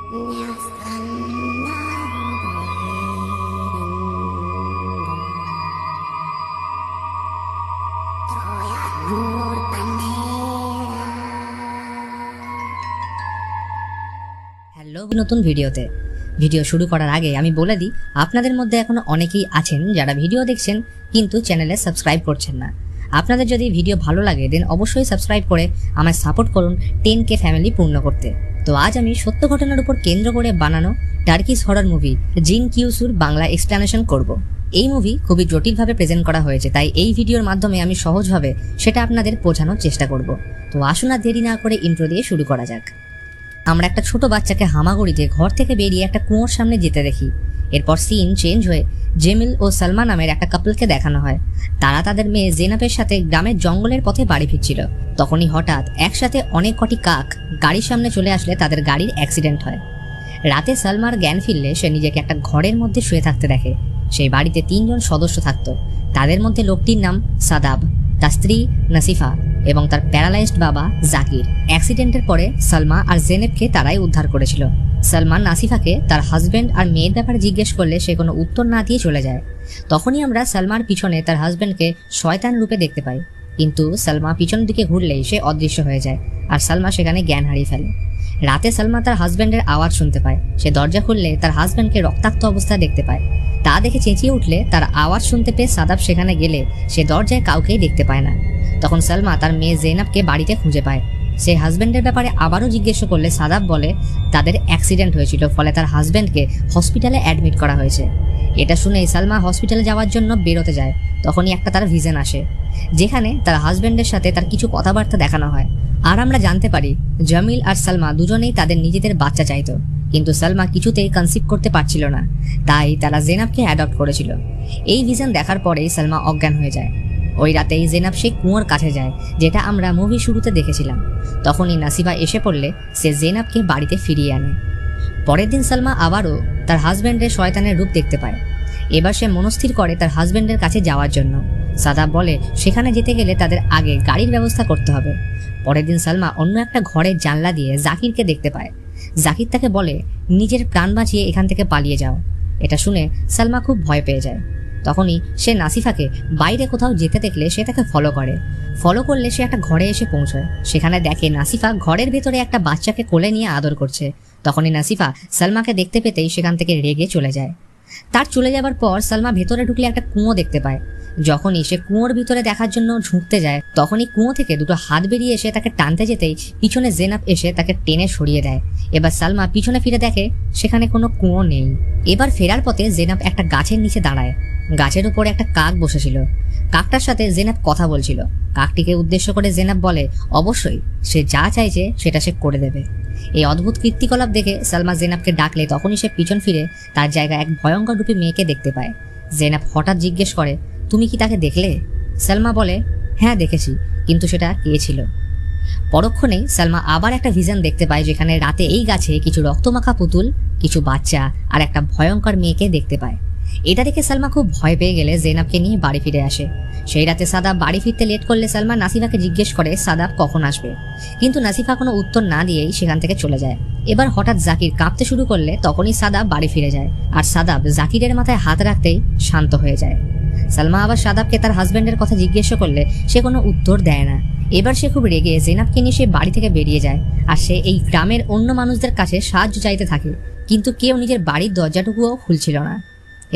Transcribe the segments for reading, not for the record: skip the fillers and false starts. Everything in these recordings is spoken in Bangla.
হ্যালো নতুন ভিডিও শুরু করার আগে আমি বলে দিই, আপনাদের মধ্যে এখনো অনেকেই আছেন যারা ভিডিও দেখছেন কিন্তু চ্যানেলে সাবস্ক্রাইব করছেন না। আপনাদের যদি ভিডিও ভালো লাগে দেন অবশ্যই সাবস্ক্রাইব করে আমায় সাপোর্ট করুন 10K ফ্যামিলি পূর্ণ করতে। তো আজ আমি সত্য ঘটনার উপর কেন্দ্র করে বানানো টার্কিশ হরর মুভি জিন কিউসুর বাংলা এক্সপ্লেনেশন করব। এই মুভি খুবই জটিলভাবে প্রেজেন্ট করা হয়েছে, তাই এই ভিডিওর মাধ্যমে আমি সহজভাবে সেটা আপনাদের বোঝানোর চেষ্টা করব। তো আসুন আর দেরি না করে ইন্ট্রো দিয়ে শুরু করা যাক। আমরা একটা ছোট বাচ্চাকে হামাগুড়িতে ঘর থেকে বেরিয়ে একটা কুয়োর সামনে যেতে দেখি। এরপর সিন চেঞ্জ হয়ে জেমিল ও সালমা নামের একটা কাপলকে দেখানো হয়। তারা তাদের মেয়ে জেনাবের সাথে গ্রামের জঙ্গলের পথে বাড়ি ফিরছিল। তখনই হঠাৎ একসাথে অনেক কটি কাক গাড়ির সামনে চলে আসলে তাদের গাড়ির অ্যাক্সিডেন্ট হয়। রাতে সালমার জ্ঞান ফিরলে সে নিজেকে একটা ঘরের মধ্যে শুয়ে থাকতে দেখে। সেই বাড়িতে 3 জন সদস্য থাকতো। তাদের মধ্যে লোকটির নাম সাদাব, তার স্ত্রী নাসিফা এবং তার প্যারালাইজড বাবা জাকির। অ্যাক্সিডেন্টের পরে সালমা আর জেনেবকে তারাই উদ্ধার করেছিল। সালমা নাসিফাকে তার হাজব্যান্ড আর মেয়ের ব্যাপারে জিজ্ঞেস করলে সে কোনো উত্তর না দিয়ে চলে যায়। তখনই আমরা সালমার পিছনে তার হাজব্যান্ডকে শয়তান রূপে দেখতে পাই, কিন্তু সালমা পিছন দিকে ঘুরলেই সে অদৃশ্য হয়ে যায় আর সালমা সেখানে জ্ঞান হারিয়ে ফেলে। রাতে সালমা তার হাজব্যান্ডের আওয়াজ শুনতে পায়। সে দরজা খুললে তার হাজব্যান্ডকে রক্তাক্ত অবস্থায় দেখতে পায়। তা দেখে চেঁচিয়ে উঠলে তার আওয়াজ শুনতে পেয়ে সাদাব সেখানে গেলে সে দরজায় কাউকেই দেখতে পায় না। তখন সালমা তার মেয়ে জেনাবকে বাড়িতে খুঁজে পায়। সে হাজব্যান্ডের ব্যাপারে আবারও জিজ্ঞেস করলে সাদাব বলে তাদের অ্যাক্সিডেন্ট হয়েছিল, ফলে তার হাজব্যান্ডকে হসপিটালে অ্যাডমিট করা হয়েছে। এটা শুনেই সালমা হসপিটালে যাওয়ার জন্য বেরোতে যায়। তখনই একটা তার ভিশন আসে, যেখানে তার হাজব্যান্ডের সাথে তার কিছু কথাবার্তা দেখানো হয়। আর আমরা জানতে পারি জামিল আর সালমা দুজনেই তাদের নিজেদের বাচ্চা চাইতো, কিন্তু সালমা কিছুতেই কনসিভ করতে পারছিল না, তাই তারা জেনাবকে অ্যাডপ্ট করেছিল। এই ভিশন দেখার পরেই সালমা অজ্ঞান হয়ে যায়। ওই রাতেই জেনাব সেই কুয়োর কাছে যায়, যেটা আমরা মুভি শুরুতে দেখেছিলাম। তখনই নাসিফা এসে পড়লে সে জেনাবকে বাড়িতে ফিরিয়ে আনে। পরের দিন সালমা আবারও তার হাজব্যান্ডের শয়তানের রূপ দেখতে পায়। এবার সে মনস্থির করে তার হাজব্যান্ডের কাছে যাওয়ার জন্য। সাদাব বলে সেখানে যেতে গেলে তাদের আগে গাড়ির ব্যবস্থা করতে হবে। পরের দিন সালমা অন্য একটা ঘরের জানলা দিয়ে জাকিরকে দেখতে পায়। জাকির তাকে বলে নিজের প্রাণ বাঁচিয়ে এখান থেকে পালিয়ে যাও। এটা শুনে সালমা খুব ভয় পেয়ে যায়। তখনই সে নাসিফাকে বাইরে কোথাও যেতে দেখলে সে তাকে ফলো করলে সে একটা ঘরে এসে পৌঁছায়। সেখানে দেখে নাসিফা ঘরের ভেতরে একটা বাচ্চাকে কোলে নিয়ে আদর করছে। তখনই নাসিফা সালমাকে দেখতে পেতেই সেখান থেকে রেগে চলে যায়। তার চলে যাবার পর সালমা ভেতরে ঢুকলে একটা কুয়ো দেখতে পায়। যখনই সে কুয়োর ভিতরে দেখার জন্য ঝুঁকতে যায়, তখনই কুয়ো থেকে দুটো হাত বেরিয়ে এসে তাকে টানতে যেতেই পিছনে জেনাব এসে তাকে টেনে সরিয়ে দেয়। এবার সালমা পিছনে ফিরে দেখে সেখানে কোনো কুয়ো নেই। এবার ফেরার পথে জেনাব একটা গাছের নিচে দাঁড়ায়। গাছের উপরে একটা কাক বসেছিল। কাকটার সাথে জেনাব কথা বলছিল। কাকটিকে উদ্দেশ্য করে জেনাব বলে অবশ্যই সে যা চাইছে সেটা সে করে দেবে। এই অদ্ভুত কীর্তিকলাপ দেখে সালমা জেনাবকে ডাকলে তখনই সে পিছন ফিরে তার জায়গায় এক ভয়ঙ্কর রূপী মেয়েকে দেখতে পায়। জেনাব হঠাৎ জিজ্ঞেস করে তুমি কি তাকে দেখলে? সালমা বলে হ্যাঁ দেখেছি, কিন্তু সেটা কে ছিল? পরক্ষণেই সালমা আবার একটা ভিশন দেখতে পায়, যেখানে রাতে এই গাছে কিছু রক্তমাখা পুতুল, কিছু বাচ্চা আর একটা ভয়ঙ্কর মেয়েকে দেখতে পায়। এটা দেখে সালমা খুব ভয় পেয়ে গেলে জেনাবকে নিয়ে বাড়ি ফিরে আসে। সেই রাতে সাদাব বাড়ি ফিরতে লেট করলে সালমা নাসিফাকে জিজ্ঞেস করে সাদাব কখন আসবে, কিন্তু নাসিফা কোনো উত্তর না দিয়েই সেখান থেকে চলে যায়। এবার হঠাৎ জাকির কাঁপতে শুরু করলে তখনই সাদাব বাড়ি ফিরে যায়, আর সাদাব জাকিরের মাথায় হাত রাখতেই শান্ত হয়ে যায়। সালমা আবার সাদাবকে তার হাজব্যান্ডের কথা জিজ্ঞেস করলে সে কোনো উত্তর দেয় না। এবার সে খুব রেগে জেনাবকে নিয়ে সে বাড়ি থেকে বেরিয়ে যায়, আর সে এই গ্রামের অন্য মানুষদের কাছে সাহায্য চাইতে থাকে, কিন্তু কেউ নিজের বাড়ির দরজাটুকুও খুলছিল না।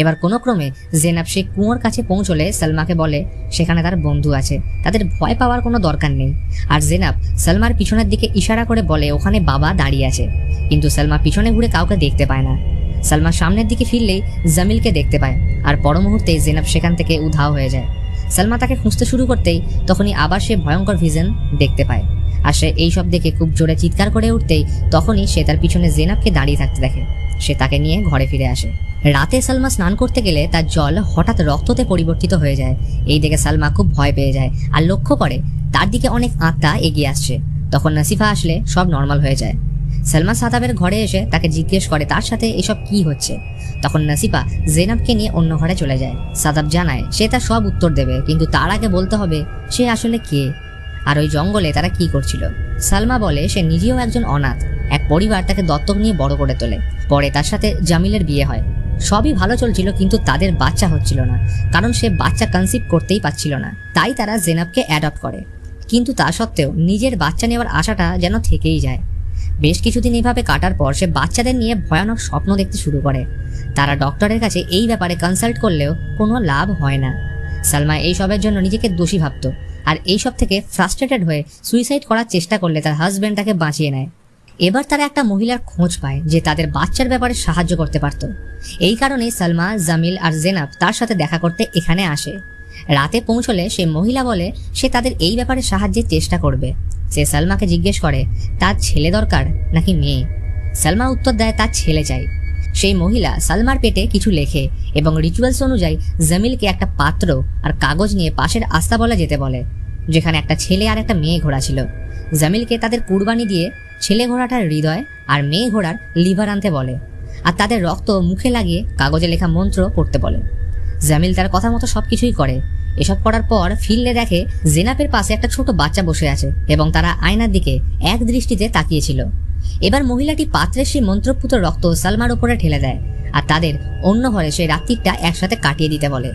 এবার কোনো ক্রমে জেনাব সে কুয়োর কাছে পৌঁছলে সালমাকে বলে সেখানে তার বন্ধু আছে, তাদের ভয় পাওয়ার কোনো দরকার নেই। আর জেনাব সালমার পিছনের দিকে ইশারা করে বলে ওখানে বাবা দাঁড়িয়ে আছে, কিন্তু সালমা পিছনে ঘুরে কাউকে দেখতে পায় না। সালমা সামনের দিকে ফিরলেই জামিলকে দেখতে পায়, আর পর মুহূর্তেই জেনাব সেখান থেকে উধাও হয়ে যায়। সালমা তাকে খুঁজতে শুরু করতেই তখনই আবার সে ভয়ঙ্কর ভিশন দেখতে পায়, আর সে এইসব দেখে খুব জোরে চিৎকার করে উঠতেই তখনই সে তার পিছনে জেনাবকে দাঁড়িয়ে থাকতে দেখে। সে তাকে নিয়ে ঘরে ফিরে আসে। রাতে সালমা স্নান করতে গেলে তার জল হঠাৎ রক্ততে পরিবর্তিত হয়ে যায়। এই দেখে সালমা খুব ভয় পেয়ে যায় আর লক্ষ্য করে তার দিকে অনেক আত্মা এগিয়ে আসছে। তখন নাসিফা আসলে সব নর্মাল হয়ে যায়। সালমা সাদাবের ঘরে এসে তাকে জিজ্ঞেস করে তার সাথে এসব কি হচ্ছে। তখন নাসিফা জেনাবকে নিয়ে অন্য ঘরে চলে যায়। সাদাব জানায় সে তার সব উত্তর দেবে, কিন্তু তার আগে বলতে হবে সে আসলে কে আর ওই জঙ্গলে তারা কি করছিল। সালমা বলে সে নিজেও একজন অনাথ, এক পরিবার তাকে দত্তক নিয়ে বড় করে তোলে। পরে তার সাথে জামিলের বিয়ে হয়। সবই ভালো চলছিল, কিন্তু তাদের বাচ্চা হচ্ছিল না, কারণ সে বাচ্চা কনসিভ করতেই পারছিল না। তাই তারা জেনাবকে অ্যাডপ্ট করে। কিন্তু তা সত্ত্বেও নিজের বাচ্চা নেওয়ার আশাটা যেন থেকেই যায়। বেশ কিছুদিন এভাবে কাটার পর সে বাচ্চাদের নিয়ে ভয়ানক স্বপ্ন দেখতে শুরু করে। তারা ডক্টরের কাছে এই ব্যাপারে কনসাল্ট করলেও কোনো লাভ হয় না। সালমা এইসবের জন্য নিজেকে দোষী ভাবত, আর এইসব থেকে ফ্রাস্ট্রেটেড হয়ে সুইসাইড করার চেষ্টা করলে তার হাজব্যান্ড তাকে বাঁচিয়ে নেয়। এবার তারা একটা মহিলার খোঁজ পায় যে তাদের বাচ্চার ব্যাপারে সাহায্য করতে পারত। এই কারণে সালমা, জামিল আর জেনাব তার সাথে দেখা করতে এখানে আসে। রাতে পৌঁছলে সে মহিলা বলে সে তাদের এই ব্যাপারে সাহায্যের চেষ্টা করবে। সে সালমাকে জিজ্ঞেস করে তার ছেলে দরকার নাকি মেয়ে। সালমা উত্তর দেয় তার ছেলে চাই। সেই মহিলা সালমার পেটে কিছু লেখে এবং রিচুয়ালস অনুযায়ী জামিলকে একটা পাত্র আর কাগজ নিয়ে পাশের আস্তাবলে যেতে বলে, যেখানে একটা ছেলে আর একটা মেয়ে ঘোড়া ছিল। জামিলকে তাদের কুরবানি দিয়ে ছেলে ঘোড়াটার হৃদয় আর মেয়ে ঘোড়ার লিভার আনতে বলে, আর তাদের রক্ত মুখে লাগিয়ে কাগজে লেখা মন্ত্র পড়তে বলে। জামিল তার কথা মতো সবকিছুই করে। এসব করার পর ফিল্ডে দেখে জেনাবের পাশে একটা ছোট বাচ্চা বসে আছে এবং তারা আয়নার দিকে এক দৃষ্টিতে তাকিয়েছিল। এবার মহিলাটি পাত্রের সেই মন্ত্রপুত রক্ত সালমার উপরে ঠেলে দেয় আর তাদের অন্য ঘরে সেই রাত্রিটা একসাথে কাটিয়ে দিতে বলে।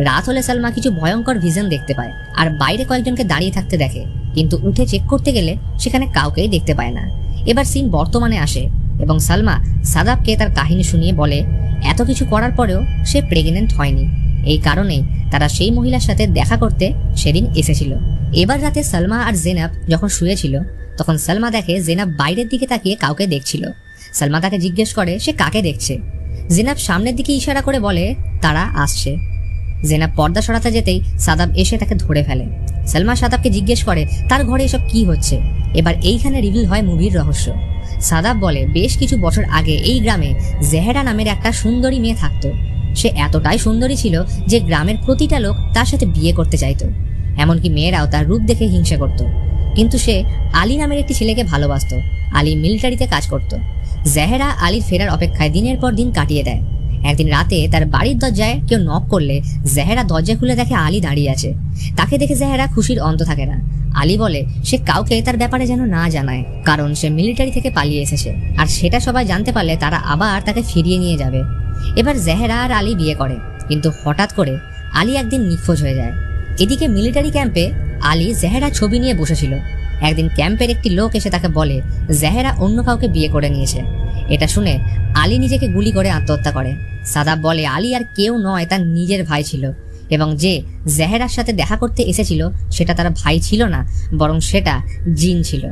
রাত হলে সালমা কিছু ভয়ঙ্কর ভিশন দেখতে পায় আর বাইরে কয়েকজনকে দাঁড়িয়ে থাকতে দেখে, কিন্তু উঠে চেক করতে গেলে সেখানে কাউকেই দেখতে পায় না। এবার সিন বর্তমানে আসে এবং সালমা সাদাবকে তার কাহিনী শুনিয়ে বলে এত কিছু করার পরেও সে প্রেগনেন্ট হয়নি। এই কারণেই তারা সেই মহিলার সাথে দেখা করতে সেদিন এসেছিল। এবার রাতে সালমা আর জেনাব যখন শুয়েছিল তখন সালমা দেখে জেনাব বাইরের দিকে তাকিয়ে কাউকে দেখছিল। সালমা তাকে জিজ্ঞেস করে সে কাকে দেখছে। জেনাব সামনের দিকে ইশারা করে বলে তারা আসছে। জেনাব পর্দা সরাতে যেতেই সাদাব এসে তাকে ধরে ফেলে। সালমা সাদাবকে জিজ্ঞেস করে তার ঘরে এসব কি হচ্ছে। এবার এইখানে রিভিল হয় মুভির রহস্য। সাদাব বলে বেশ কিছু বছর আগে এই গ্রামে জেহেরা নামের একটা সুন্দরী মেয়ে থাকতো। সে এতটাই সুন্দরী ছিল যে গ্রামের প্রতিটা লোক তার সাথে বিয়ে করতে চাইতো, এমনকি মেয়েরাও তার রূপ দেখে হিংসা করত। কিন্তু সে আলী নামের একটি ছেলেকে ভালোবাসত। আলী মিলিটারিতে কাজ করত। জেহেরা আলীর ফেরার অপেক্ষায় দিনের পর দিন কাটিয়ে দেয়। একদিন রাতে তার বাড়ির দরজায় কেউ নক করলে জেহেরা দরজা খুলে দেখে আলী দাঁড়িয়ে আছে। তাকে দেখে জেহেরা খুশির অন্ত থাকে না। আলী বলে সে কাউকে তার ব্যাপারে যেন না জানায়, কারণ সে মিলিটারি থেকে পালিয়ে এসেছে, আর সেটা সবাই জানতে পারলে তারা আবার তাকে ফিরিয়ে নিয়ে যাবে। এবার জেহেরা আর আলী বিয়ে করে, কিন্তু হঠাৎ করে আলী একদিন নিখোঁজ হয়ে যায়। এদিকে মিলিটারি ক্যাম্পে আলী জেহেরা ছবি নিয়ে বসেছিল। একদিন ক্যাম্পের একটি লোক এসে তাকে বলে জেহেরা অন্য কাউকে বিয়ে করে নিয়েছে। এটা শুনে আলী নিজেকে গুলি করে আত্মহত্যা করে। সাদাব বলে আলী আর কেউ নয়, তার নিজের ভাই ছিল, এবং যে জেহেরার সাথে দেখা করতে এসেছিল সেটা তার ভাই ছিল না, বরং সেটা জিন ছিল।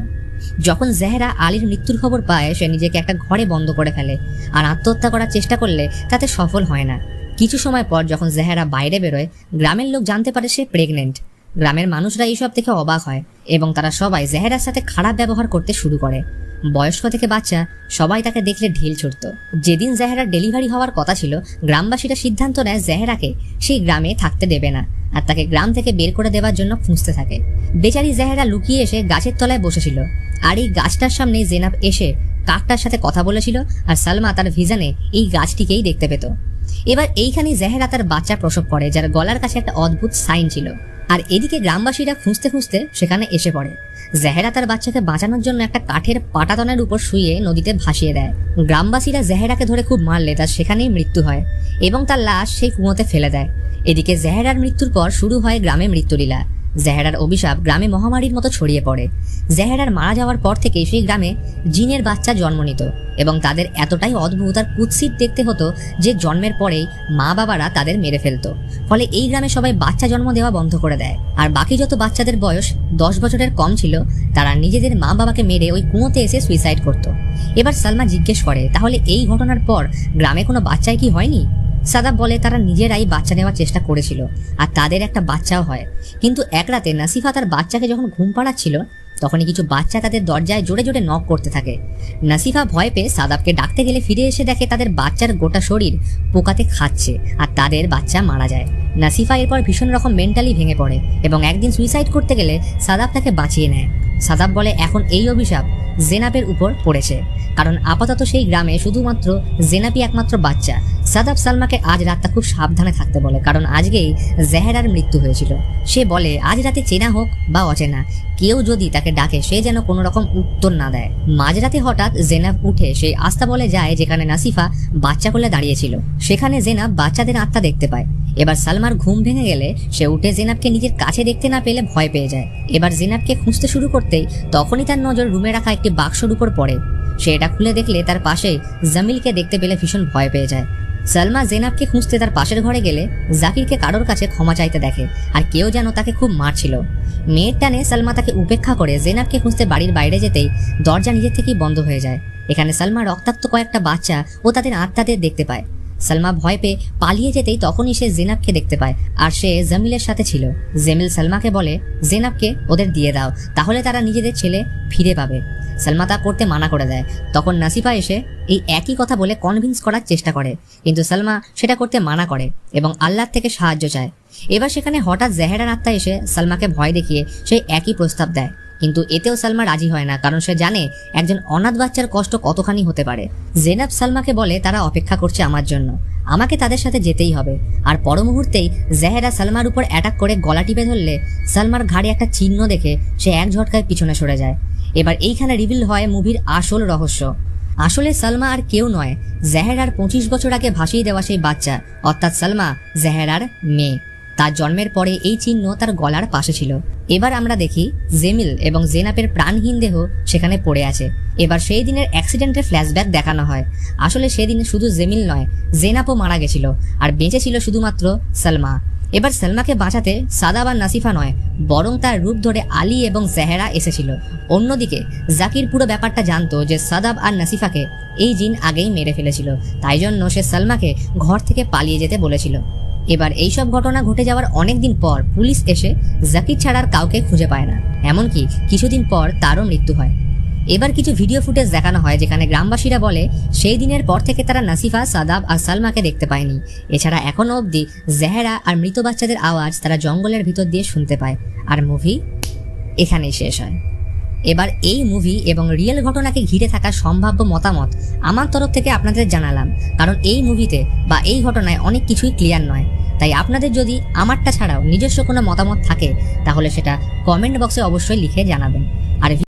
যখন জেহেরা আলীর মৃত্যুর খবর পায় সে নিজেকে একটা ঘরে বন্ধ করে ফেলে আর আত্মহত্যা করার চেষ্টা করলে তাতে সফল হয় না। কিছু সময় পর যখন জেহেরা বাইরে বেরোয় গ্রামের লোক জানতে পারে সে প্রেগনেন্ট। গ্রামের মানুষরা এইসব দেখে অবাক হয় এবং তারা সবাই জেহেরার সাথে খারাপ ব্যবহার করতে শুরু করে। বয়স্ক থেকে বাচ্চা সবাই তাকে দেখলে ঢিল ছুটত। যেদিন জেহেরার ডেলিভারি হওয়ার কথা ছিল গ্রামবাসীরা সিদ্ধান্ত নেয় জেহেরাকে সেই গ্রামে থাকতে দেবে না আর তাকে গ্রাম থেকে বের করে দেওয়ার জন্য খুঁজতে থাকে। বেচারি জেহেরা লুকিয়ে এসে গাছের তলায় বসেছিল, আর এই গাছটার সামনে জেনাব এসে কাকটার সাথে কথা বলেছিল আর সালমা তার ভিশনে এই গাছটিকেই দেখতে পেত। এবার এইখানে জেহেরা তার বাচ্চা প্রসব করে, যার গলার কাছে একটা অদ্ভুত সাইন ছিল। আর এদিকে গ্রামবাসীরা খুঁজতে খুঁজতে সেখানে এসে পড়ে। জেহেরা তার বাচ্চাকে বাঁচানোর জন্য একটা কাঠের পাটাতনের উপর শুয়ে নদীতে ভাসিয়ে দেয়। গ্রামবাসীরা জেহেরাকে ধরে খুব মারলে তার সেখানেই মৃত্যু হয় এবং তার লাশ সেই কুয়োতে ফেলে দেয়। এদিকে জেহেরার মৃত্যুর পর শুরু হয় গ্রামে মৃত্যুলীলা। জেহেরার অভিশাপ গ্রামে মহামারীর মতো ছড়িয়ে পড়ে। জেহেরার মারা যাওয়ার পর থেকে সেই গ্রামে জিনের বাচ্চা জন্ম নিত এবং তাদের এতটাই অদ্ভুত আর কুৎসিত দেখতে হতো যে জন্মের পরেই মা বাবারা তাদের মেরে ফেলতো। ফলে এই গ্রামে সবাই বাচ্চা জন্ম দেওয়া বন্ধ করে দেয়, আর বাকি যত বাচ্চাদের বয়স 10 বছরের কম ছিল তারা নিজেদের মা বাবাকে মেরে ওই কুয়োতে এসে সুইসাইড করত। এবার সালমা জিজ্ঞেস করে তাহলে এই ঘটনার পর গ্রামে কোনো বাচ্চাই কি হয়নি? সাদাব বলে তারা নিজেরাই বাচ্চা নেওয়ার চেষ্টা করেছিল আর তাদের একটা বাচ্চাও হয়, কিন্তু এক রাতে নাসিফা তার বাচ্চাকে যখন ঘুম পাড়াচ্ছিল তখনই কিছু বাচ্চা তাদের দরজায় জোরে জোরে নক করতে থাকে। নাসিফা ভয় পেয়ে সাদাবকে ডাকতে গেলে ফিরে এসে দেখে তাদের বাচ্চার গোটা শরীর পোকাতে খাচ্ছে আর তাদের বাচ্চা মারা যায়। নাসিফা এরপর ভীষণ রকম মেন্টালি ভেঙে পড়ে এবং একদিন সুইসাইড করতে গেলে সাদাব তাকে বাঁচিয়ে নেয়। সাদাব বলে এখন এই অভিশাপ জেনাবের উপর পড়েছে, কারণ আপাতত সেই গ্রামে শুধুমাত্র জেনাবই একমাত্র বাচ্চা। সাদাব সালমাকে আজ রাতটা খুব সাবধানে থাকতে বলে, কারণ আজকেই জেহেরার মৃত্যু হয়েছিল। সে বলে আজ রাতে চেনা হোক বা অচেনা কেউ যদি তাকে ডাকে সে যেন কোনো রকম উত্তর না দেয়। মাঝরাতে হঠাৎ জেনাব উঠে সেই আস্তাবলে যায় যেখানে নাসিফা বাচ্চা কোলে দাঁড়িয়েছিল। সেখানে জেনাব বাচ্চাদের আত্মা দেখতে পায়। এবার সালমার ঘুম ভেঙে গেলে সে উঠে জেনাবকে নিজের কাছে দেখতে না পেলে ভয় পেয়ে যায়। এবার জেনাবকে খুঁজতে শুরু করতেই তখনই তার নজর রুমে রাখা একটি বাক্সর উপর পড়ে। সে এটা খুলে দেখলে তার পাশে জামিলকে দেখতে পেলে ভীষণ ভয় পেয়ে যায়। সালমা জেনাবকে খুঁজতে তার পাশের ঘরে গেলে জাকিরকে কারোর কাছে ক্ষমা চাইতে দেখে, আর কেউ যেন তাকে খুব মারছিল। মেয়ের টানে সালমা তাকে উপেক্ষা করে জেনাবকে খুঁজতে বাড়ির বাইরে যেতেই দরজা নিজের থেকেই বন্ধ হয়ে যায়। এখানে সালমা রক্তাক্ত কয়েকটা বাচ্চা ও তাদের আত্মাদের দেখতে পায়। সালমা ভয় পেয়ে পালিয়ে যেতেই তখনই সে জেনাবকে দেখতে পায়, আর সে জামিলের সাথে ছিল। জামিল সালমাকে বলে জেনাবকে ওদের দিয়ে দাও, তাহলে তারা নিজেদের ছেলে ফিরে পাবে। সালমা তা করতে মানা করে দেয়। তখন নাসিফা এসে এই একই কথা বলে কনভিন্স করার চেষ্টা করে, কিন্তু সালমা সেটা করতে মানা করে এবং আল্লাহর থেকে সাহায্য চায়। এবার সেখানে হঠাৎ জেহেরার আত্মা এসে সালমাকে ভয় দেখিয়ে সেই একই প্রস্তাব দেয়, কিন্তু এতেও সালমা রাজি হয় না, কারণ সে জানে একজন অনাথ বাচ্চার কষ্ট কতখানি হতে পারে। জেনাব সালমাকে বলে তারা অপেক্ষা করছে আমার জন্য, আমাকে তাদের সাথে যেতেই হবে। আর পর মুহূর্তেই জেহেরা সালমার উপর অ্যাটাক করে গলা টিপে ধরলে সালমার ঘাড়ে একটা চিহ্ন দেখে সে এক ঝটকায় পিছনে সরে যায়। এবার এইখানে রিভিল হয় মুভির আসল রহস্য। আসলে সালমা আর কেউ নয়, জেহেরার 25 বছর আগে ভাসিয়ে দেওয়া সেই বাচ্চা, অর্থাৎ সালমা জেহেরার মেয়ে। তার জন্মের পরে এই চিহ্ন তার গলার পাশে ছিল। এবার আমরা দেখি জেমিল এবং জেনাবের প্রাণহীন দেহ সেখানে পড়ে আছে। এবার সেই দিনের অ্যাক্সিডেন্টের ফ্ল্যাশব্যাক দেখানো হয়। আসলে সেদিন শুধু জেমিল নয়, জেনাবও মারা গেছিল, আর বেঁচে ছিল শুধুমাত্র সালমা। এবার সালমাকে বাঁচাতে সাদাব আর নাসিফা নয়, বরং তার রূপ ধরে আলী এবং জেহেরা এসেছিল। অন্যদিকে জাকির পুরো ব্যাপারটা জানতো যে সাদাব আর নাসিফাকে এই জিন আগেই মেরে ফেলেছিল, তাই জন্য সে সালমাকে ঘর থেকে পালিয়ে যেতে বলেছিল। এবার এইসব ঘটনা ঘটে যাওয়ার অনেকদিন পর পুলিশ এসে জাকির ছাড়ার কাউকে খুঁজে পায় না, এমনকি কিছুদিন পর তারও মৃত্যু হয়। এবার কিছু ভিডিও ফুটেজ দেখানো হয় যেখানে গ্রামবাসীরা বলে সেই দিনের পর থেকে তারা নাসিফা, সাদাব আর সালমাকে দেখতে পায়নি। এছাড়া এখনো অবধি জেহেরা আর মৃত বাচ্চাদের আওয়াজ তারা জঙ্গলের ভিতর দিয়ে শুনতে পায়। আর মুভি এখানেই শেষ হয়। এবার এই মুভি এবং রিয়েল ঘটনাকে ঘিরে থাকা সম্ভাব্য মতামত আমার তরফ থেকে আপনাদের জানালাম, কারণ এই মুভিতে বা এই ঘটনায় অনেক কিছুই ক্লিয়ার নয়। তাই আপনাদের যদি আমারটা ছাড়াও নিজস্ব কোনো মতামত থাকে তাহলে সেটা কমেন্ট বক্সে অবশ্যই লিখে জানাবেন। আর